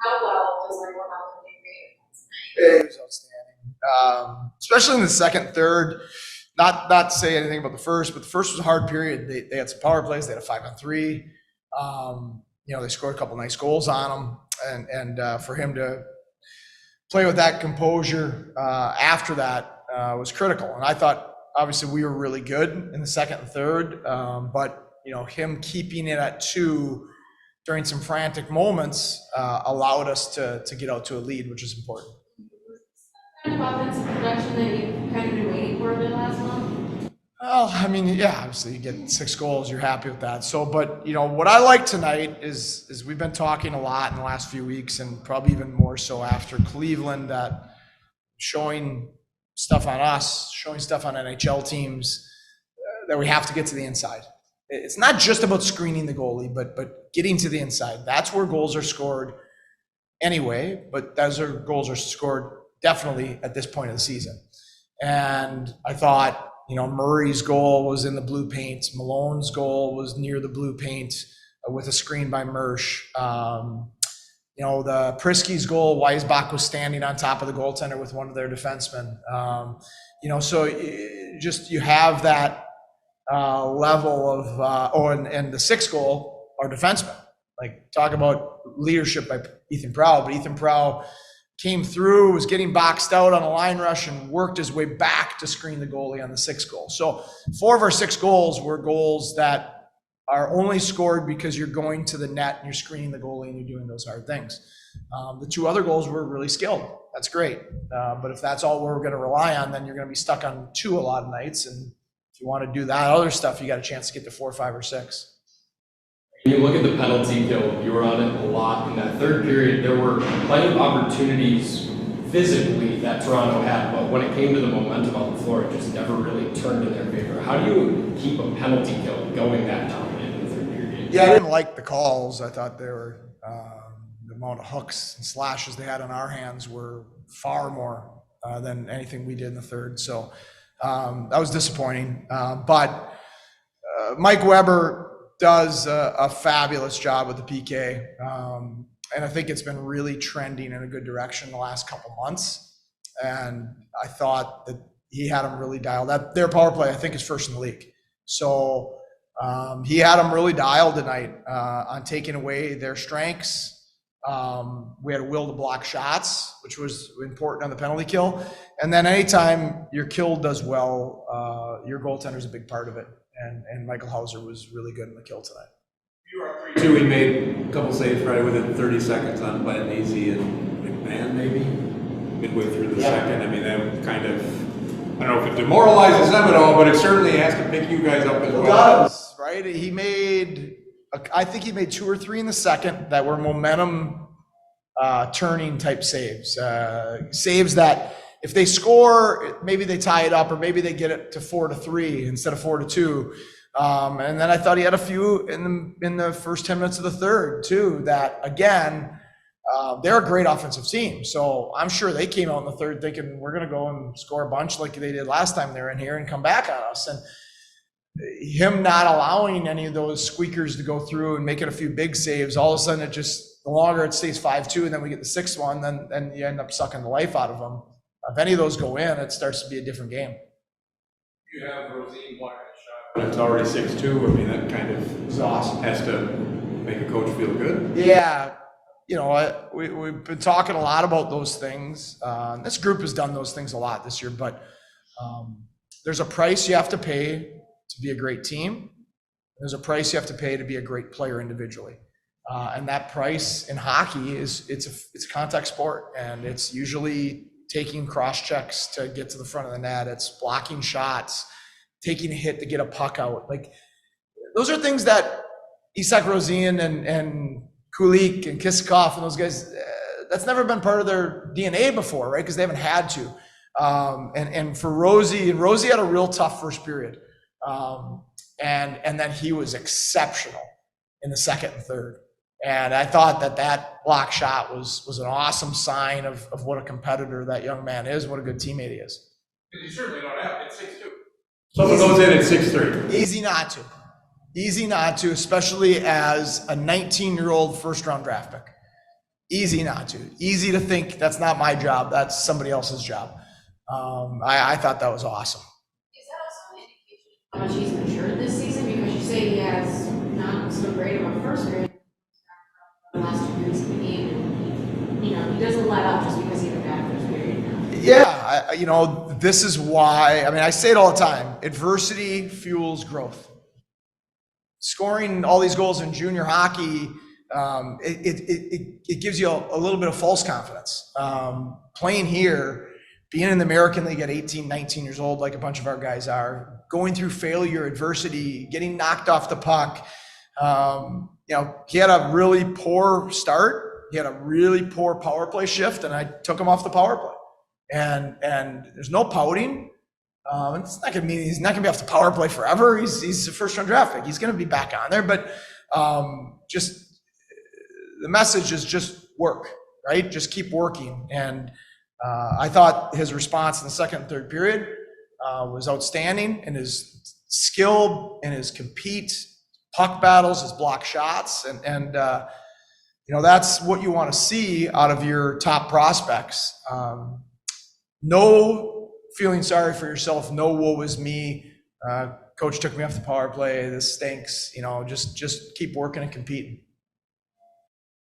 How well does like what happened in It was outstanding, especially in the second, third. Not to say anything about the first, but the first was a hard period. They had some power plays. They had a 5-on-3. They scored a couple nice goals on them, and for him to play with that composure after that was critical. And I thought obviously we were really good in the second and third, but him keeping it at 2 during some frantic moments allowed us to get out to a lead, which is important. kind of offensive production that you've kind of been waiting for the last month? Well, I mean, yeah, obviously you get 6 goals, you're happy with that. So, but what I like tonight is we've been talking a lot in the last few weeks, and probably even more so after Cleveland, that showing stuff on us, showing stuff on NHL teams, that we have to get to the inside. It's not just about screening the goalie, but getting to the inside. That's where goals are scored anyway, but goals are scored definitely at this point of the season. And I thought, Murray's goal was in the blue paint. Malone's goal was near the blue paint with a screen by Mersch. The Prisky's goal, Weisbach was standing on top of the goaltender with one of their defensemen. So you have that level of, and the 6th goal, our defenseman. Like, talk about leadership by Ethan Prow, but Ethan Prow came through, was getting boxed out on a line rush, and worked his way back to screen the goalie on the 6th goal. So 4 of our 6 goals were goals that are only scored because you're going to the net and you're screening the goalie and you're doing those hard things. The 2 other goals were really skilled. That's great. But if that's all we're going to rely on, then you're going to be stuck on 2 a lot of nights. And if you want to do that other stuff, you got a chance to get to 4, 5, or 6. When you look at the penalty kill, you were on it a lot in that third period. There were plenty of opportunities physically that Toronto had, but when it came to the momentum on the floor, it just never really turned in their favor. How do you keep a penalty kill going that dominant in the third period? Yeah, I didn't like the calls. I thought they were the amount of hooks and slashes they had on our hands were far more than anything we did in the third. So that was disappointing. But Mike Weber does a fabulous job with the PK. And I think it's been really trending in a good direction the last couple months. And I thought that he had them really dialed. Their power play, I think, is first in the league. So he had them really dialed tonight on taking away their strengths. We had a will to block shots, which was important on the penalty kill. And then anytime your kill does well, your goaltender is a big part of it. And Michael Hauser was really good in the kill tonight. You were up 3-2. We made a couple saves right within 30 seconds on Blanese and McMahon, maybe midway through the second. I mean, that kind of, I don't know if it demoralizes them at all, but it certainly has to pick you guys up as well. It does, right? I think he made 2 or 3 in the second that were momentum turning type saves. Saves that if they score, maybe they tie it up, or maybe they get it to 4-3 instead of 4-2. And then I thought he had a few in the first 10 minutes of the third too, that again, they're a great offensive team. So I'm sure they came out in the third thinking we're going to go and score a bunch like they did last time they were in here and come back on us. And him not allowing any of those squeakers to go through and making a few big saves, all of a sudden the longer it stays 5-2 and then we get the 6th one, then you end up sucking the life out of them. If any of those go in, it starts to be a different game. You have Rosine blocking a shot, but it's already 6-2. I mean, that kind of awesome. Has to make a coach feel good. Yeah. We've been talking a lot about those things. This group has done those things a lot this year, but there's a price you have to pay to be a great team. There's a price you have to pay to be a great player individually. And that price in hockey it's a contact sport, and it's usually taking cross checks to get to the front of the net. It's blocking shots, taking a hit to get a puck out. Like, those are things that Isak Rosén and Kulik and Kisakov and those guys, that's never been part of their DNA before, right? Because they haven't had to. And for Rosie had a real tough first period. And then he was exceptional in the second and third. And I thought that block shot was an awesome sign of what a competitor that young man is, what a good teammate he is. You certainly don't have it. 6-2. Someone goes in at 6-3. Easy not to, especially as a 19-year-old first-round draft pick. Easy not to. Easy to think that's not my job. That's somebody else's job. I thought that was awesome. Is that also an indication how much he's matured this season? Because you say he has not so great of a first grade. The last 2 years of the game, and he doesn't let up just because he had a bad first period now. Yeah, this is why, I say it all the time, adversity fuels growth. Scoring all these goals in junior hockey, it gives you a little bit of false confidence. Playing here, being in the American League at 18, 19 years old, like a bunch of our guys are, going through failure, adversity, getting knocked off the puck. He had a really poor start. He had a really poor power play shift, and I took him off the power play. And there's no pouting. It's not gonna mean he's not gonna be off the power play forever. He's a first round draft pick. He's gonna be back on there, but just the message is just work, right? Just keep working. And I thought his response in the second and third period was outstanding, and his skill and his compete, puck battles, his block shots, and that's what you want to see out of your top prospects. No feeling sorry for yourself. No, woe is me. Coach took me off the power play. This stinks. Just keep working and competing.